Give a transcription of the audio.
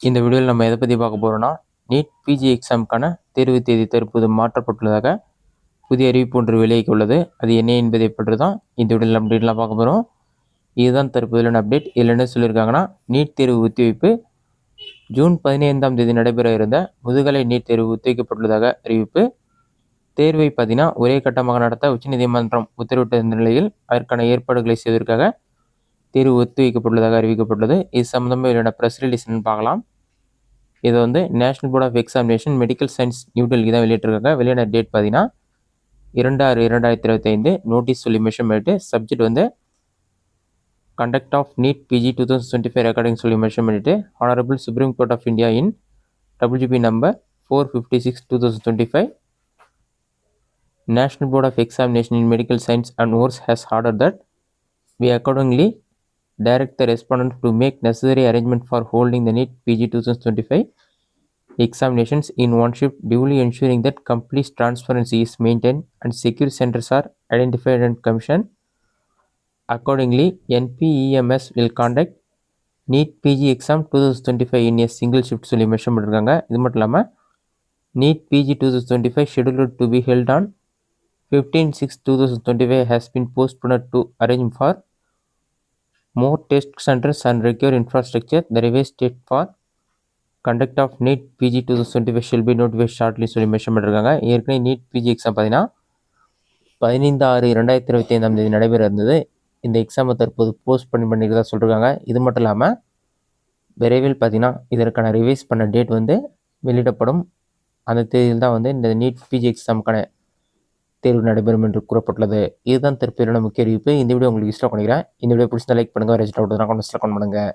இந்த வீடியோவில் நம்ம எதை பற்றி பார்க்க போகிறோம்னா, நீட் பிஜி எக்ஸாமுக்கான தேர்வு தேதி தற்போது மாற்றப்பட்டுள்ளதாக புதிய அறிவிப்பு ஒன்று வெளியாகி உள்ளது. அது என்ன என்பதை பற்றி தான் இந்த வீடியோவில் நம்ம டீட்டெயிலாக பார்க்க போகிறோம். இதுதான் தற்போதையான அப்டேட். இதில் என்ன சொல்லியிருக்காங்கன்னா, நீட் தேர்வு ஒத்திவைப்பு ஜூன் 15ஆம் தேதி நடைபெற இருந்த முதுகலை நீட் தேர்வு ஒத்திவைக்கப்பட்டுள்ளதாக அறிவிப்பு. தேர்வை பார்த்தீங்கன்னா ஒரே கட்டமாக நடத்த உச்சநீதிமன்றம் உத்தரவிட்ட நிலையில் அதற்கான ஏற்பாடுகளை செய்வதற்காக தேர்வு ஒத்திவைக்கப்பட்டுள்ளதாக அறிவிக்கப்பட்டுள்ளது. இது சம்மந்தமாக வெளியான ப்ரெஸ் ரிலீஸ்ன்னு பார்க்கலாம். இது வந்து National Board of Examination Medical Science New Delhi தான் வெளியிட்டிருக்காங்க. வெளியான டேட் பார்த்தீங்கன்னா 2/6/2025 நோட்டீஸ் சொல்லி மென்ஷன் பண்ணிட்டு சப்ஜெக்ட் வந்து conduct of NEET PG 2025 recording சொல்லி மென்ஷன் பண்ணிட்டு honourable Supreme Court of India in WGB number 456/2025 National Board of Examination in Medical Science and Wars has ordered that we accordingly direct the respondent to make necessary arrangement for holding the NEET PG 2025 examinations in one shift, duly ensuring that complete transparency is maintained and secure centers are identified and commissioned. Accordingly, NPEMS will conduct NEET PG exam 2025 in a single shift சொல்லி mention பண்ணியிருக்காங்க. இது மட்டும் இல்லாமல் NEET PG 2025 scheduled to be held on 15/6/2025 has been postponed to arrange for more test centers and regular infrastructure. The revised date for conduct of NEET PG 2025 shall be notified shortly சொல்லி mention பண்ணியிருக்காங்க. ஏற்கனவே NEET PG exam பார்த்தீங்கன்னா 15/6/2025 தேதி நடைபெற இருந்தது. இந்த எக்ஸாமை தற்போது போஸ்ட் பண்ணிக்கிறதா சொல்லியிருக்காங்க. இது மட்டும் இல்லாமல் விரைவில் பார்த்தீங்கன்னா இதற்கான ரிவைஸ் பண்ண டேட் வந்து வெளியிடப்படும். அந்த தேதியில் தான் வந்து இந்த நீட் பிஜி எக்ஸாமுக்கான தேர்வு நடைபெறும் என்று கூறப்பட்டுள்ளது. இதுதான் தற்போதையான முக்கிய அறிவிப்பு. இந்த வீடியோ உங்களுக்கு இஷ்டம் பண்ணிக்கிறேன். இந்த வீடியோ பிடிச்சா லைக் பண்ணுங்கள். வேறு டவுட் கமெண்ட்ஸில் கமெண்ட் பண்ணுங்கள்.